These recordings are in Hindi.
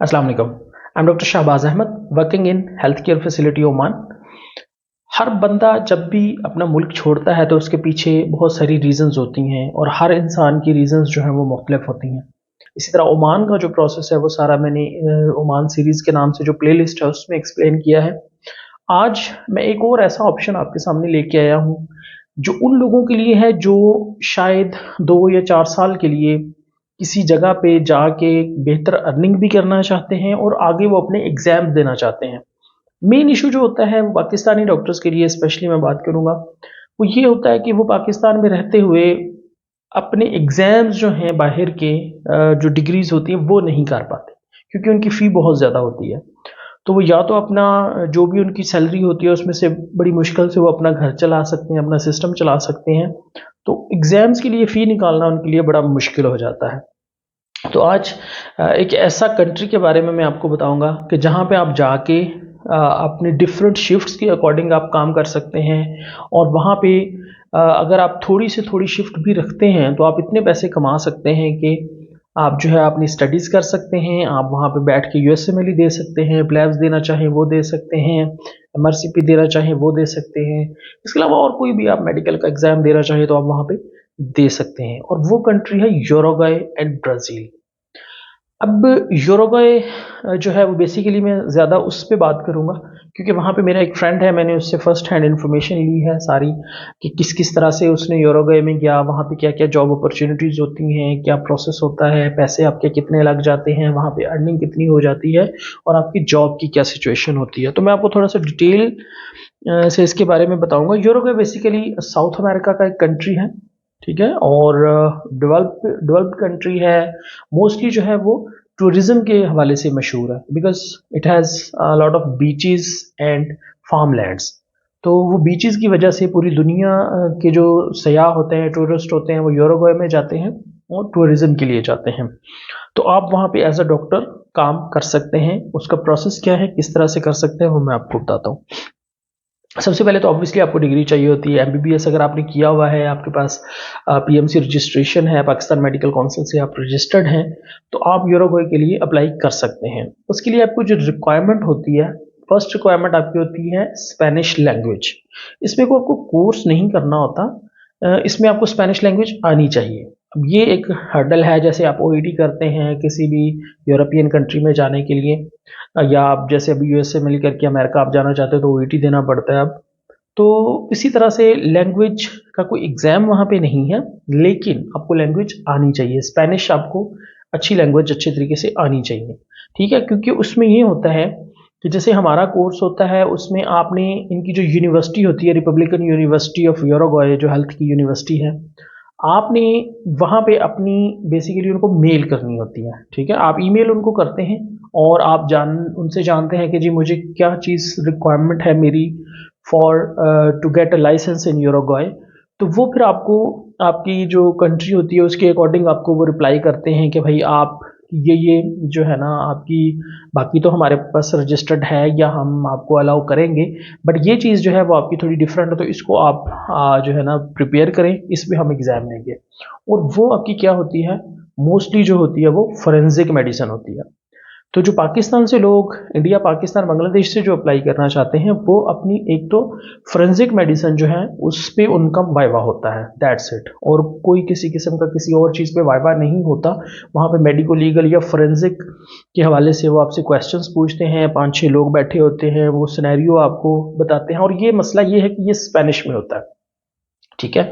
अस्सलाम वालेकुम। I am doctor Shahbaz Ahmad working in health care facility Oman. हर बंदा जब भी अपना मुल्क छोड़ता है तो उसके पीछे बहुत सारी रीज़न्स होती हैं और हर इंसान की रीज़न्स जो हैं वो मुख्तलिफ होती हैं। इसी तरह ओमान का जो प्रोसेस है वो सारा मैंने ओमान सीरीज़ के नाम से जो प्लेलिस्ट है उसमें एक्सप्लेन किया है। आज मैं एक और ऐसा ऑप्शन आपके सामने लेके आया हूँ जो उन लोगों के लिए है जो शायद 2 या 4 साल के लिए किसी जगह पे जाके बेहतर अर्निंग भी करना चाहते हैं और आगे वो अपने एग्ज़ाम देना चाहते हैं। मेन इशू जो होता है वो पाकिस्तानी डॉक्टर्स के लिए स्पेशली मैं बात करूँगा, वो ये होता है कि वो पाकिस्तान में रहते हुए अपने एग्ज़ाम्स जो हैं बाहर के जो डिग्रीज़ होती हैं वो नहीं कर पाते, क्योंकि उनकी फ़ी बहुत ज़्यादा होती है। तो वो या तो अपना जो भी उनकी सैलरी होती है उसमें से बड़ी मुश्किल से वो अपना घर चला सकते हैं, अपना सिस्टम चला सकते हैं। तो एग्ज़ाम्स के लिए फ़ी निकालना उनके लिए बड़ा मुश्किल हो जाता है। तो आज एक ऐसा कंट्री के बारे में मैं आपको बताऊंगा कि जहाँ पे आप जाके अपने डिफरेंट शिफ्ट्स के अकॉर्डिंग आप काम कर सकते हैं और वहाँ पे अगर आप थोड़ी से थोड़ी शिफ्ट भी रखते हैं तो आप इतने पैसे कमा सकते हैं कि आप जो है अपनी स्टडीज़ कर सकते हैं। आप वहाँ पे बैठ के यूएसएमएलई दे सकते हैं, प्लेब्स देना चाहें वो दे सकते हैं, एमआरसीपी देना चाहें वो दे सकते हैं। इसके अलावा और कोई भी आप मेडिकल का एग्ज़ाम देना चाहें तो आप वहाँ पे दे सकते हैं और वो कंट्री है यूरुग्वे एंड ब्राज़ील। अब यूरुग्वे जो है वो बेसिकली मैं ज़्यादा उस पे बात करूँगा क्योंकि वहाँ पे मेरा एक फ्रेंड है, मैंने उससे फ़र्स्ट हैंड इन्फॉर्मेशन ली है सारी कि किस किस तरह से उसने यूरुग्वे में गया, वहाँ पे क्या क्या जॉब अपॉर्चुनिटीज़ होती हैं, क्या प्रोसेस होता है, पैसे आपके कितने लग जाते हैं, वहाँ पे अर्निंग कितनी हो जाती है और आपकी जॉब की क्या सिचुएशन होती है। तो मैं आपको थोड़ा सा डिटेल से इसके बारे में बताऊँगा। यूरुग्वे बेसिकली साउथ अमेरिका का एक कंट्री है, ठीक है, और डेवलप्ड कंट्री है। मोस्टली जो है वो टूरिज्म के हवाले से मशहूर है because it has lot of beaches and farm lands. तो वो बीचेस की वजह से पूरी दुनिया के जो सयाह होते हैं, टूरिस्ट होते हैं, वो यूरुग्वे में जाते हैं और टूरिज्म के लिए जाते हैं। तो आप वहाँ पे एज अ डॉक्टर काम कर सकते हैं। उसका प्रोसेस क्या है, किस तरह से कर सकते हैं, वो मैं आपको बताता हूँ। सबसे पहले तो ऑब्वियसली आपको डिग्री चाहिए होती है। एमबीबीएस अगर आपने किया हुआ है, आपके पास पीएमसी रजिस्ट्रेशन है, पाकिस्तान मेडिकल काउंसिल से आप रजिस्टर्ड हैं, तो आप यूरुग्वे के लिए अप्लाई कर सकते हैं। उसके लिए आपको जो रिक्वायरमेंट होती है, फर्स्ट रिक्वायरमेंट आपकी होती है स्पेनिश लैंग्वेज। इसमें कोई आपको कोर्स नहीं करना होता, इसमें आपको स्पेनिश लैंग्वेज आनी चाहिए। अब ये एक हर्डल है, जैसे आप ओईटी करते हैं किसी भी यूरोपियन कंट्री में जाने के लिए, या आप जैसे अभी यूएसए में करके अमेरिका आप जाना चाहते हो तो ओईटी देना पड़ता है अब। तो इसी तरह से लैंग्वेज का कोई एग्ज़ाम वहाँ पे नहीं है, लेकिन आपको लैंग्वेज आनी चाहिए। स्पेनिश आपको अच्छी लैंग्वेज अच्छे तरीके से आनी चाहिए, ठीक है, क्योंकि उसमें ये होता है कि जैसे हमारा कोर्स होता है उसमें आपने इनकी जो यूनिवर्सिटी होती है, रिपब्लिकन यूनिवर्सिटी ऑफ यूरुग्वे जो हेल्थ की यूनिवर्सिटी है, आपने वहाँ पे अपनी बेसिकली उनको मेल करनी होती है, ठीक है। आप ईमेल उनको करते हैं और आप उनसे जानते हैं कि जी मुझे क्या चीज़ रिक्वायरमेंट है मेरी for to get a licence in Uruguay. तो वो फिर आपको आपकी जो कंट्री होती है उसके अकॉर्डिंग आपको वो रिप्लाई करते हैं कि भाई आप ये जो है ना आपकी, बाकी तो हमारे पास रजिस्टर्ड है या हम आपको अलाउ करेंगे, बट ये चीज़ जो है वो आपकी थोड़ी डिफरेंट है, तो इसको आप जो है ना प्रिपेयर करें, इस पे हम एग्ज़ाम लेंगे। और वो आपकी क्या होती है, मोस्टली जो होती है वो फोरेंसिक मेडिसिन होती है। तो जो पाकिस्तान से लोग इंडिया, पाकिस्तान, बांग्लादेश से जो अप्लाई करना चाहते हैं वो अपनी एक तो फोरेंसिक मेडिसिन जो है उस पे उनका वाइवा होता है, दैट्स इट। और कोई किसी किस्म का किसी और चीज़ पे वाइवा नहीं होता। वहाँ पे मेडिको लीगल या फोरेंसिक के हवाले से वो आपसे क्वेश्चंस पूछते हैं, 5-6 लोग बैठे होते हैं, वो सिनेरियो आपको बताते हैं। और ये मसला ये है कि ये स्पेनिश में होता है, ठीक है।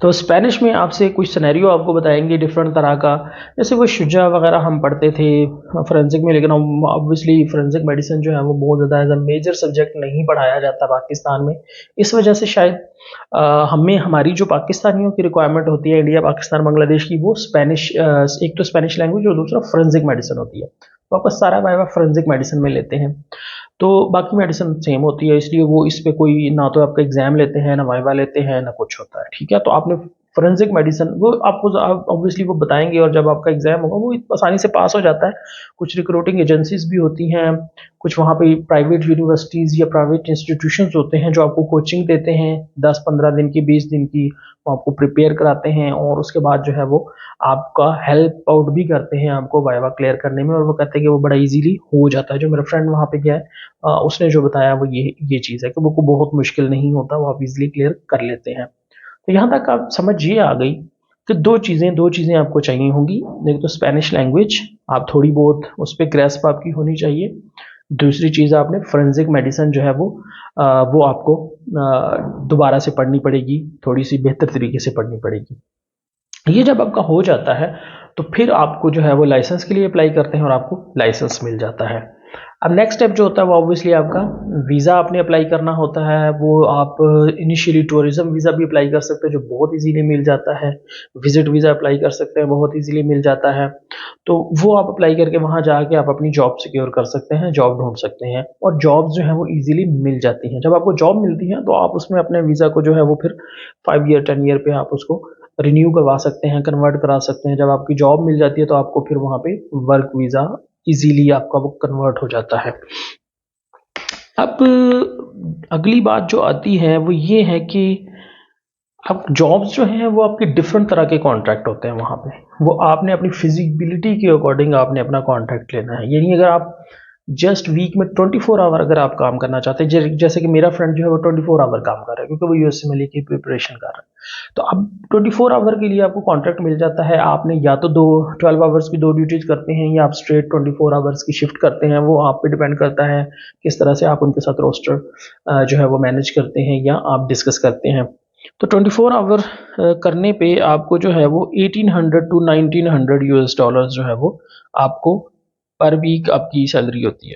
तो स्पेनिश में आपसे कुछ सिनेरियो आपको बताएंगे डिफरेंट तरह का, जैसे वो शुजा वगैरह हम पढ़ते थे फोरेंसिक में, लेकिन ऑब्वियसली फोरेंसिक मेडिसिन जो है वो बहुत ज़्यादा एज अ मेजर सब्जेक्ट नहीं पढ़ाया जाता पाकिस्तान में। इस वजह से शायद हमें हमारी जो पाकिस्तानियों की रिक्वायरमेंट होती है इंडिया, पाकिस्तान, बांग्लादेश की, वो स्पेनिश, एक तो स्पेनिश लैंग्वेज और दूसरा फोरेंसिक मेडिसिन होती है। वापस सारा वाइवा फोरेंसिक मेडिसिन में लेते हैं। तो बाकी मेडिसिन सेम होती है, इसलिए वो इस पे कोई ना तो आपका एग्जाम लेते हैं, ना वाइवा लेते हैं, ना कुछ होता है, ठीक है। तो आपने फोरेंसिक मेडिसिन वो आपको ऑब्वियसली वो बताएंगे, और जब आपका एग्जाम होगा वो आसानी से पास हो जाता है। कुछ रिक्रूटिंग एजेंसीज भी होती हैं, कुछ वहाँ पे प्राइवेट यूनिवर्सिटीज़ या प्राइवेट इंस्टीट्यूशंस होते हैं जो आपको कोचिंग देते हैं 10-15 दिन की, 20 दिन की, वो आपको प्रिपेयर कराते हैं, और उसके बाद जो है वो आपका हेल्प आउट भी करते हैं आपको वाइवा क्लियर करने में, और वो कहते हैं कि वो बड़ा इजीली हो जाता है। जो मेरा फ्रेंड वहाँ पे गया है उसने जो बताया वो ये चीज़ है कि वो बहुत मुश्किल नहीं होता, वो आप इजीली क्लियर कर लेते हैं। तो यहाँ तक आप समझ ये आ गई कि दो चीज़ें आपको चाहिए होंगी। एक तो स्पेनिश लैंग्वेज, आप थोड़ी बहुत उस पर ग्रेस्प आपकी होनी चाहिए। दूसरी चीज़ आपने फोरेंसिक मेडिसिन जो है वो आपको दोबारा से पढ़नी पड़ेगी, थोड़ी सी बेहतर तरीके से पढ़नी पड़ेगी। ये जब आपका हो जाता है तो फिर आपको जो है वो लाइसेंस के लिए अप्लाई करते हैं और आपको लाइसेंस मिल जाता है। अब नेक्स्ट स्टेप जो होता है वो ऑब्वियसली आपका वीज़ा आपने अप्लाई करना होता है। वो आप इनिशियली टूरिज्म वीज़ा भी अप्लाई कर सकते हैं जो बहुत इजीली मिल जाता है, विजिट वीज़ा अप्लाई कर सकते हैं, बहुत इजीली मिल जाता है। तो वो आप अप्लाई करके वहाँ जाके आप अपनी जॉब सिक्योर कर सकते हैं, जॉब ढूंढ सकते हैं, और जॉब जो है वो इजीली मिल जाती हैं। जब आपको जॉब मिलती है तो आप उसमें अपने वीज़ा को जो है वो फिर 5 ईयर 10 ईयर पे आप उसको रिन्यू करवा सकते हैं, कन्वर्ट करा सकते हैं। जब आपकी जॉब मिल जाती है तो आपको फिर वहाँ पे वर्क वीज़ा इजीली आपका वो कन्वर्ट हो जाता है। अब अगली बात जो आती है वो ये है कि अब जॉब्स जो हैं वो आपके डिफरेंट तरह के कॉन्ट्रैक्ट होते हैं वहाँ पे। वो आपने अपनी फिजिबिलिटी के अकॉर्डिंग आपने अपना कॉन्ट्रैक्ट लेना है। यानी अगर आप जस्ट वीक में 24 आवर अगर आप काम करना चाहते हैं, जैसे कि मेरा फ्रेंड जो है वो 24 आवर काम कर रहा है क्योंकि वो यूएसएमएलई की प्रिपरेशन कर रहा है। तो अब 24 आवर के लिए आपको कॉन्ट्रैक्ट मिल जाता है। आपने या तो 12 आवर्स की 2 ड्यूटीज करते हैं, या आप स्ट्रेट 24 आवर्स की शिफ्ट करते हैं। वो आप पे डिपेंड करता है किस तरह से आप उनके साथ रोस्टर जो है वो मैनेज करते हैं या आप डिस्कस करते हैं। तो 24 आवर करने पे आपको जो है वो 1800 टू 1900 यूएस डॉलर जो है वो आपको पर वीक आपकी सैलरी होती है।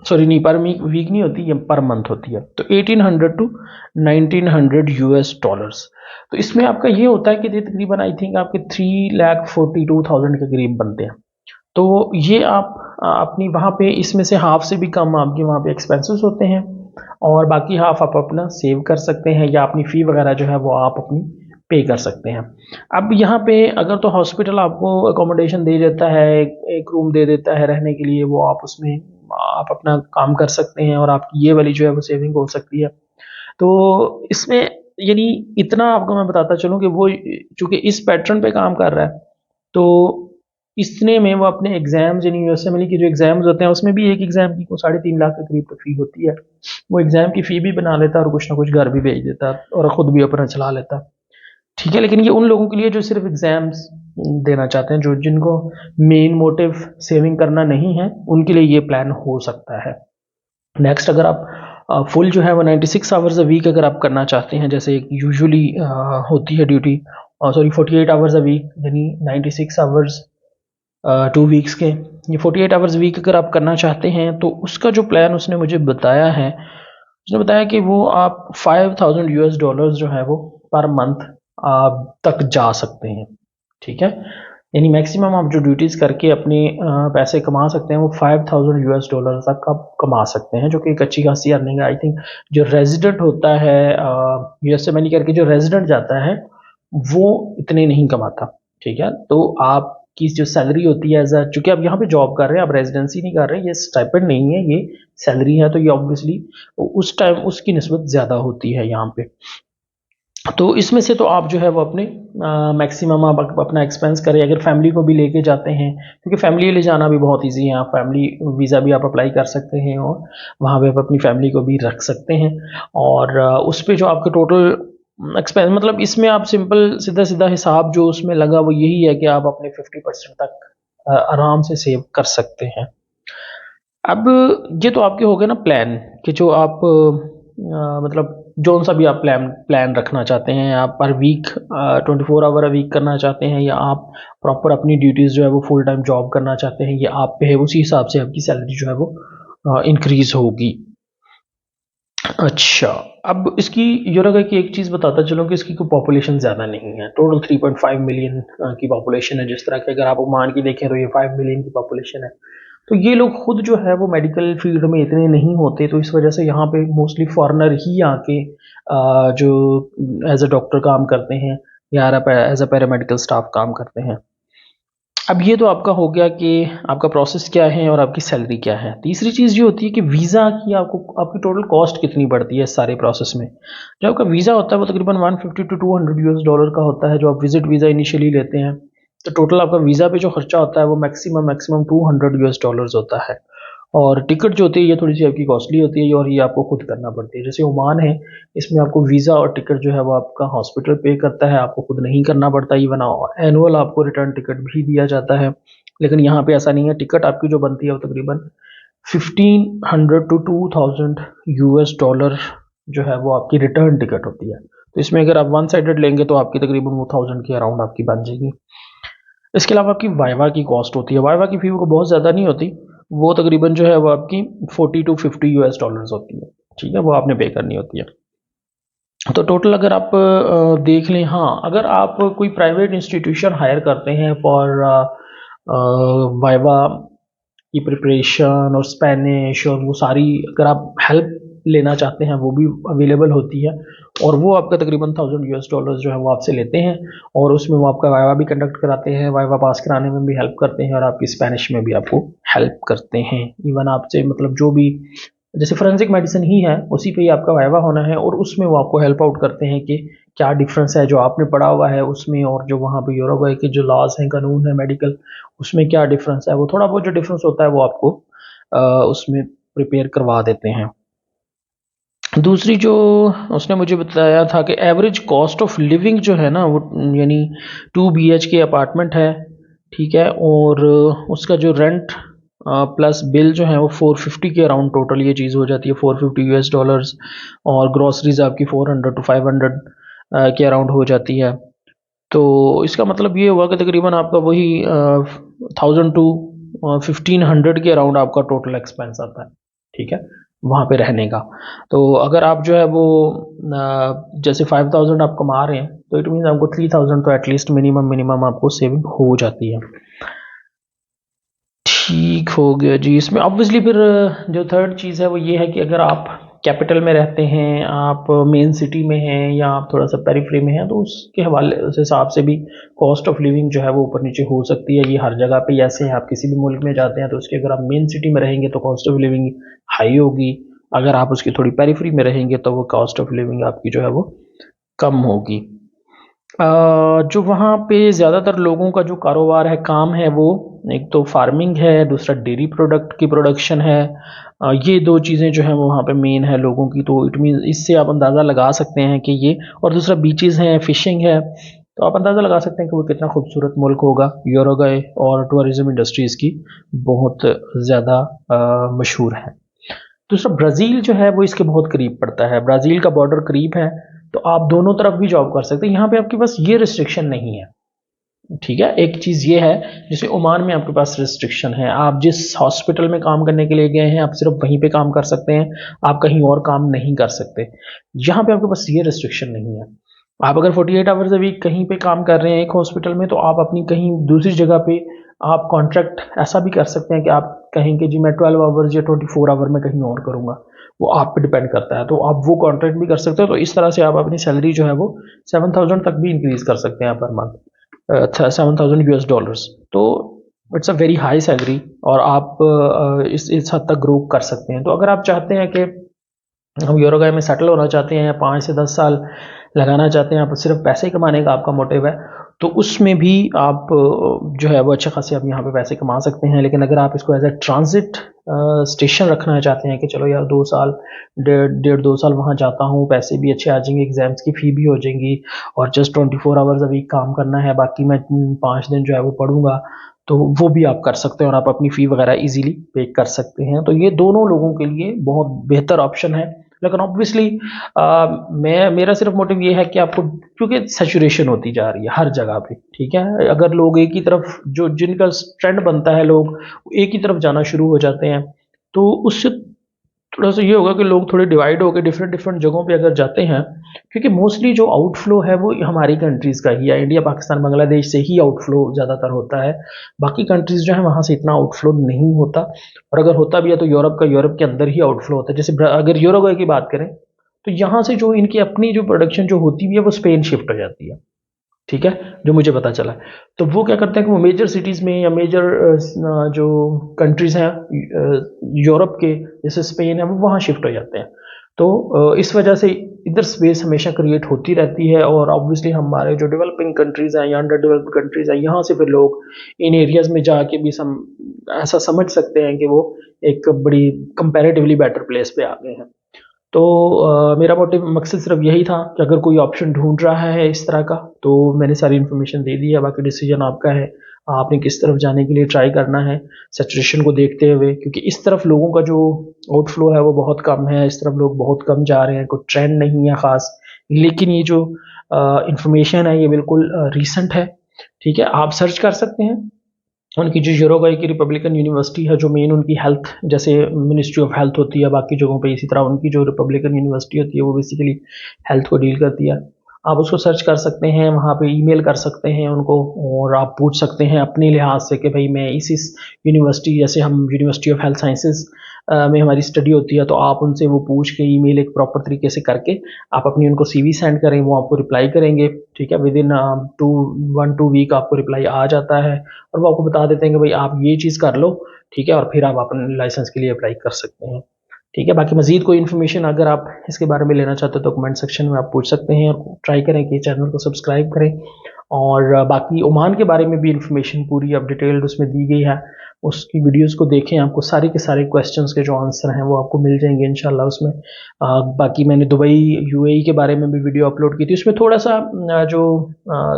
सॉरी नहीं, पर वीक नहीं होती, ये पर मंथ होती है। तो 1800 टू 1900 यूएस डॉलर्स। तो इसमें आपका ये होता है कि ये तकरीबन आई थिंक आपके 3,42,000 के करीब बनते हैं। तो ये आप अपनी वहाँ पे इसमें से हाफ से भी कम आपके वहाँ पे एक्सपेंसेस होते हैं, और बाकी हाफ आप अपना सेव कर सकते हैं, या अपनी फ़ी वगैरह जो है वो आप अपनी पे कर सकते हैं। अब यहाँ पे अगर तो हॉस्पिटल आपको अकोमोडेशन दे देता है, एक रूम दे देता है रहने के लिए, वो आप उसमें आप अपना काम कर सकते हैं, और आपकी ये वाली जो है वो सेविंग हो सकती है। तो इसमें यानी इतना आपको मैं बताता चलूँ कि वो चूँकि इस पैटर्न पे काम कर रहा है, तो इतने में वो अपने एग्ज़ाम्स यानी यूएसएमएलई की जो एग्ज़ाम्स होते हैं उसमें भी एक एग्ज़ाम की को 3.5 लाख के करीब तो फ़ी होती है। वो एग्ज़ाम की फ़ी भी बना लेता है और कुछ ना कुछ घर भी भेज देता है और खुद भी अपना चला लेता है। ठीक है, लेकिन ये उन लोगों के लिए जो सिर्फ एग्ज़ाम्स देना चाहते हैं, जो जिनको मेन मोटिव सेविंग करना नहीं है, उनके लिए ये प्लान हो सकता है। नेक्स्ट, अगर आप फुल जो है वो 96 आवर्स अ वीक अगर आप करना चाहते हैं, जैसे यूजुअली होती है duty, sorry 48 hours a week, यानी 96 आवर्स 2 वीक्स के, ये 48 आवर्स वीक अगर आप करना चाहते हैं, तो उसका जो प्लान उसने मुझे बताया है, उसने बताया कि वो आप 5000 यूएस डॉलर्स जो है वो पर मंथ आप तक जा सकते हैं। ठीक है, यानी मैक्सिमम आप जो ड्यूटीज़ करके अपने पैसे कमा सकते हैं वो 5000 यूएस डॉलर तक आप कमा सकते हैं, जो कि एक अच्छी खासी अर्निंग है। आई थिंक जो रेजिडेंट होता है यूएसए मनी करके जो रेजिडेंट जाता है वो इतने नहीं कमाता। ठीक है, तो आपकी जो सैलरी होती है एज चूँकि आप यहाँ पे जॉब कर रहे हैं, आप रेजिडेंसी नहीं कर रहे हैं, ये स्टाइपेंड नहीं है, ये सैलरी है, तो ये ऑब्वियसली उस टाइम उसकी निस्बत ज़्यादा होती है यहाँ पे। तो इसमें से तो आप जो है वो अपने मैक्सिमम आप अपना एक्सपेंस करें। अगर फैमिली को भी लेके जाते हैं, क्योंकि फैमिली ले जाना भी बहुत इजी है, आप फैमिली वीज़ा भी आप अप्लाई कर सकते हैं और वहाँ पे आप अपनी फैमिली को भी रख सकते हैं। और उस पे जो आपके टोटल एक्सपेंस, मतलब इसमें आप सिंपल सीधा सीधा हिसाब जो उसमें लगा वो यही है कि आप अपने 50% तक आराम से सेव कर सकते हैं। अब ये तो आपके हो गए ना प्लान, कि जो आप मतलब जो सा भी आप प्लान प्लान रखना चाहते हैं, आप पर वीक 24 आवर अ वीक करना चाहते हैं, या आप प्रॉपर अपनी ड्यूटीज़ जो है वो फुल टाइम जॉब करना चाहते हैं, ये आप पे है, उसी हिसाब से आपकी सैलरी जो है वो इंक्रीज़ होगी। अच्छा, अब इसकी यूरोगा की एक चीज़ बताता चलूँ कि इसकी कोई पॉपुलेशन ज़्यादा नहीं है। टोटल 3.5 मिलियन की पॉपुलेशन है। जिस तरह के अगर आप ओमान की देखें तो ये 5 मिलियन की पॉपुलेशन है। तो ये लोग खुद जो है वो मेडिकल फील्ड में इतने नहीं होते, तो इस वजह से यहाँ पे मोस्टली फॉरेनर ही आके जो एज अ डॉक्टर काम करते हैं, या एज अ पैरामेडिकल स्टाफ काम करते हैं। अब ये तो आपका हो गया कि आपका प्रोसेस क्या है और आपकी सैलरी क्या है। तीसरी चीज़ ये होती है कि वीज़ा की आपको आपकी टोटल कॉस्ट कितनी पड़ती है इस सारे प्रोसेस में। जो आपका वीज़ा होता है वो तकरीबन 150 टू 200 यूएस डॉलर का होता है, जो आप विजिट वीज़ा इनिशियली लेते हैं। तो टोटल आपका वीज़ा पे जो खर्चा होता है वो मैक्सिमम 200 यूएस डॉलर्स होता है। और टिकट जो होती है ये थोड़ी सी आपकी कॉस्टली होती है और ये आपको खुद करना पड़ती है। जैसे ओमान है, इसमें आपको वीज़ा और टिकट जो है वो आपका हॉस्पिटल पे करता है, आपको खुद नहीं करना पड़ता। इवन एनुअल आपको रिटर्न टिकट भी दिया जाता है। लेकिन यहाँ पे ऐसा नहीं है, टिकट आपकी जो बनती है वो तकरीबन 1500 टू 2000 यूएस डॉलर जो है वो आपकी रिटर्न टिकट होती है। तो इसमें अगर आप वन साइडेड लेंगे तो आपकी तकरीबन वो 1000 के अराउंड आपकी बन जाएगी। इसके अलावा आपकी वाइवा की कॉस्ट होती है। वाइवा की फ़ी वो बहुत ज़्यादा नहीं होती, वो तकरीबन जो है वो आपकी 40 टू 50 यूएस डॉलर्स होती है। ठीक है, वो आपने पे करनी होती है। तो टोटल अगर आप देख लें, हाँ, अगर आप कोई प्राइवेट इंस्टीट्यूशन हायर करते हैं फॉर वाइवा की प्रिपरेशन और स्पेनिश और वो सारी, अगर आप हेल्प लेना चाहते हैं वो भी अवेलेबल होती है। और वो आपका तकरीबन 1000 यूएस डॉलर्स जो है वो आपसे लेते हैं और उसमें वो आपका वाइवा भी कंडक्ट कराते हैं, वाइवा पास कराने में भी हेल्प करते हैं और आपकी स्पेनिश में भी आपको हेल्प करते हैं। इवन आपसे मतलब जो भी, जैसे फोरेंसिक मेडिसिन ही है उसी पे ही आपका वाइवा होना है और उसमें वो आपको हेल्प आउट करते हैं कि क्या डिफरेंस है जो आपने पढ़ा हुआ है उसमें और जो वहाँ पे यूरोप के जो लॉज हैं, कानून है मेडिकल, उसमें क्या डिफरेंस है। वो थोड़ा बहुत जो डिफरेंस होता है वो आपको उसमें प्रिपेयर करवा देते हैं। दूसरी जो उसने मुझे बताया था कि एवरेज कॉस्ट ऑफ लिविंग जो है ना वो, यानी 2 BHK अपार्टमेंट है, ठीक है, और उसका जो रेंट प्लस बिल जो है वो 450 के अराउंड टोटल ये चीज़ हो जाती है, 450 यूएस डॉलर्स। और ग्रॉसरीज आपकी 400 टू 500 के अराउंड हो जाती है। तो इसका मतलब ये हुआ कि तकरीबन आपका वही 1000 टू 1500 के अराउंड आपका टोटल एक्सपेंस आता है। ठीक है, वहाँ पे रहने का। तो अगर आप जो है वो जैसे 5000 आप कमा रहे हैं तो इट मीन आपको 3000 तो एटलीस्ट मिनिमम आपको सेविंग हो जाती है। ठीक हो गया जी। इसमें ऑब्वियसली फिर जो थर्ड चीज़ है वो ये है कि अगर आप कैपिटल में रहते हैं, आप मेन सिटी में हैं या आप थोड़ा सा पेरिफेरी में हैं, तो उसके हवाले उस हिसाब से भी कॉस्ट ऑफ लिविंग जो है वो ऊपर नीचे हो सकती है। ये हर जगह पे ऐसे है, आप किसी भी मुल्क में जाते हैं तो उसके अगर आप मेन सिटी में रहेंगे तो कॉस्ट ऑफ लिविंग हाई होगी, अगर आप उसकी थोड़ी पेरिफेरी में रहेंगे तो वो कॉस्ट ऑफ लिविंग आपकी जो है वो कम होगी। जो वहाँ पे ज़्यादातर लोगों का जो कारोबार है, काम है, वो एक तो फार्मिंग है, दूसरा डेयरी प्रोडक्ट की प्रोडक्शन है। ये दो चीज़ें जो हैं वो वहाँ पे मेन है लोगों की, तो इट मीन इससे आप अंदाज़ा लगा सकते हैं कि ये, और दूसरा बीचेस हैं, फिशिंग है, तो आप अंदाज़ा लगा सकते हैं कि वो कितना खूबसूरत मुल्क होगा। यूरुग्वे और टूरिज्म इंडस्ट्री इसकी बहुत ज़्यादा मशहूर है। दूसरा ब्राज़ील जो है वो इसके बहुत करीब पड़ता है, ब्राज़ील का बॉर्डर करीब है, तो आप दोनों तरफ भी जॉब कर सकते हैं। यहाँ पे आपके पास ये रिस्ट्रिक्शन नहीं है। ठीक है, एक चीज़ ये है, जैसे ओमान में आपके पास रिस्ट्रिक्शन है, आप जिस हॉस्पिटल में काम करने के लिए गए हैं आप सिर्फ वहीं पे काम कर सकते हैं, आप कहीं और काम नहीं कर सकते। यहाँ पे आपके पास ये रिस्ट्रिक्शन नहीं है। आप अगर 48 आवर्स अ वीक कहीं पे काम कर रहे हैं एक हॉस्पिटल में, तो आप अपनी कहीं दूसरी जगह पे आप कॉन्ट्रैक्ट ऐसा भी कर सकते हैं कि आप कहें कि जी मैं 12 आवर्स या 24 आवर में कहीं और करूँगा, वो आप पे डिपेंड करता है। तो आप वो कॉन्ट्रैक्ट भी कर सकते हो, तो इस तरह से आप अपनी सैलरी जो है वो 7000 तक भी इंक्रीज कर सकते हैं पर मंथ, 7000 यूएस डॉलर्स। तो it's a very high salary और आप इस हद तक ग्रो कर सकते हैं। तो अगर आप चाहते हैं कि हम यूरोगाय में सेटल होना चाहते हैं, 5 से 10 साल लगाना चाहते हैं, आप सिर्फ पैसे कमाने का आपका मोटिव है, तो उसमें भी आप जो है वो अच्छे खासे आप यहाँ पे पैसे कमा सकते हैं। लेकिन अगर आप इसको एज ए ट्रांजिट स्टेशन रखना चाहते हैं कि चलो यार 2 साल, डेढ़ 2 साल वहाँ जाता हूँ, पैसे भी अच्छे आ जाएंगे, एग्जाम्स की फ़ी भी हो जाएंगी और जस्ट 24 आवर्स अ वीक काम करना है, बाकी मैं 5 दिन जो है वो पढ़ूंगा, तो वो भी आप कर सकते हैं और आप अपनी फ़ी वगैरह इजीली पे कर सकते हैं। तो ये दोनों लोगों के लिए बहुत बेहतर ऑप्शन है। लेकिन ऑब्वियसली मैं मेरा सिर्फ मोटिव ये है कि आपको, क्योंकि सैचुरेशन होती जा रही है हर जगह पे, ठीक है, अगर लोग एक ही तरफ, जो जिनका ट्रेंड बनता है, लोग एक ही तरफ जाना शुरू हो जाते हैं, तो उससे थोड़ा सा ये होगा कि लोग थोड़े डिवाइड होकर डिफरेंट डिफरेंट जगहों पे अगर जाते हैं, क्योंकि मोस्टली जो आउटफ्लो है वो हमारी कंट्रीज़ का ही है, इंडिया पाकिस्तान बांग्लादेश से ही आउटफ्लो ज़्यादातर होता है। बाकी कंट्रीज़ जो है वहाँ से इतना आउटफ्लो नहीं होता, और अगर होता भी है तो यूरोप के अंदर ही आउटफ्लो होता है। जैसे अगर यूरोप की बात करें तो यहाँ से जो इनकी अपनी जो प्रोडक्शन जो होती भी है वो स्पेन शिफ्ट हो जाती है। ठीक है, जो मुझे पता चला है। तो वो क्या करते हैं कि वो मेजर सिटीज़ में या मेजर जो कंट्रीज़ हैं यूरोप के, जैसे स्पेन है, वो वहाँ शिफ्ट हो जाते हैं। तो इस वजह से इधर स्पेस हमेशा क्रिएट होती रहती है, और ऑब्वियसली हमारे जो डेवलपिंग कंट्रीज़ हैं या अंडर डेवलप्ड कंट्रीज़ हैं, यहाँ से फिर लोग इन एरियाज़ में जाके भी ऐसा समझ सकते हैं कि वो एक बड़ी कंपैरेटिवली बेटर प्लेस पे आ गए हैं। तो मेरा मोटिव मकसद सिर्फ यही था कि अगर कोई ऑप्शन ढूंढ रहा है इस तरह का, तो मैंने सारी इन्फॉर्मेशन दे दी है। बाकी डिसीजन आपका है, आपने किस तरफ जाने के लिए ट्राई करना है सिचुएशन को देखते हुए, क्योंकि इस तरफ लोगों का जो आउटफ्लो है वो बहुत कम है, इस तरफ लोग बहुत कम जा रहे हैं, कोई ट्रेंड नहीं है ख़ास। लेकिन ये जो इंफॉर्मेशन है ये बिल्कुल रिसेंट है। ठीक है, आप सर्च कर सकते हैं। उनकी जो यूरुग्वे की रिपब्लिकन यूनिवर्सिटी है, जो मेन उनकी हेल्थ, जैसे मिनिस्ट्री ऑफ हेल्थ होती है बाकी जगहों पे, इसी तरह उनकी जो रिपब्लिकन यूनिवर्सिटी होती है वो बेसिकली हेल्थ को डील करती है। आप उसको सर्च कर सकते हैं, वहाँ पे ईमेल कर सकते हैं उनको, और आप पूछ सकते हैं अपने लिहाज से कि भाई मैं इस यूनिवर्सिटी, जैसे हम यूनिवर्सिटी ऑफ हेल्थ साइंसेज में हमारी स्टडी होती है, तो आप उनसे वो पूछ के ईमेल एक प्रॉपर तरीके से करके आप अपनी उनको सीवी सेंड करें, वो आपको रिप्लाई करेंगे। ठीक है, विद इन 1-2 वीक आपको रिप्लाई आ जाता है, और वो आपको बता देते हैं कि भाई आप ये चीज़ कर लो। ठीक है, और फिर आप अपने लाइसेंस के लिए अप्लाई कर सकते हैं। ठीक है, बाकी मज़ीद कोई इन्फॉर्मेशन अगर आप इसके बारे में लेना चाहते हो तो कमेंट सेक्शन में आप पूछ सकते हैं, और ट्राई करें कि चैनल को सब्सक्राइब करें। और बाकी ओमान के बारे में भी इंफॉर्मेशन पूरी अब डिटेल्ड उसमें दी गई है, उसकी वीडियोस को देखें, आपको सारे के सारे क्वेश्चंस के जो आंसर हैं वो आपको मिल जाएंगे इंशाल्लाह उसमें। बाकी मैंने दुबई यूएई के बारे में भी वीडियो अपलोड की थी, उसमें थोड़ा सा जो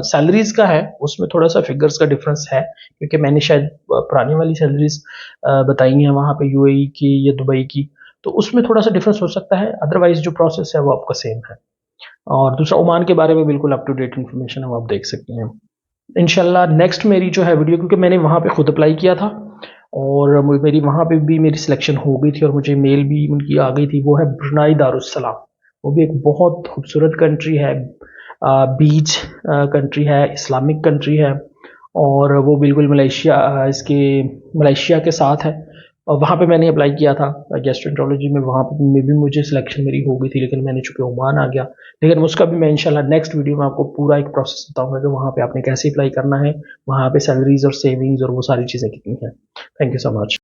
सैलरीज का है उसमें थोड़ा सा फिगर्स का डिफरेंस है, क्योंकि मैंने शायद पुरानी वाली सैलरीज बताई हैं वहाँ पे यूएई की या दुबई की, तो उसमें थोड़ा सा डिफरेंस हो सकता है, अदरवाइज जो प्रोसेस है वो आपका सेम है। और दूसरा ओमान के बारे में बिल्कुल अप टू डेट इन्फॉर्मेशन है, वो आप देख सकते हैं। इंशाल्लाह नेक्स्ट मेरी जो है वीडियो, क्योंकि मैंने वहाँ पे खुद अप्लाई किया था और मेरी वहाँ पे भी मेरी सिलेक्शन हो गई थी और मुझे मेल भी उनकी आ गई थी, वो है ब्रुनाई दारुस्सलाम। वो भी एक बहुत खूबसूरत कंट्री है, बीच कंट्री है, इस्लामिक कंट्री है, और वो बिल्कुल मलेशिया के साथ है। और वहाँ पे मैंने अप्लाई किया था गैस्ट्रोएंटरोलॉजी में, वहाँ पे में भी मुझे सिलेक्शन मेरी हो गई थी, लेकिन मैंने चूँकि ओमान आ गया। लेकिन उसका भी मैं इंशाल्लाह नेक्स्ट वीडियो में आपको पूरा एक प्रोसेस बताऊंगा कि वहाँ पे आपने कैसे अप्लाई करना है, वहाँ पे सैलरीज और सेविंग्स और वो सारी चीज़ें कितनी हैं। Thank you so much.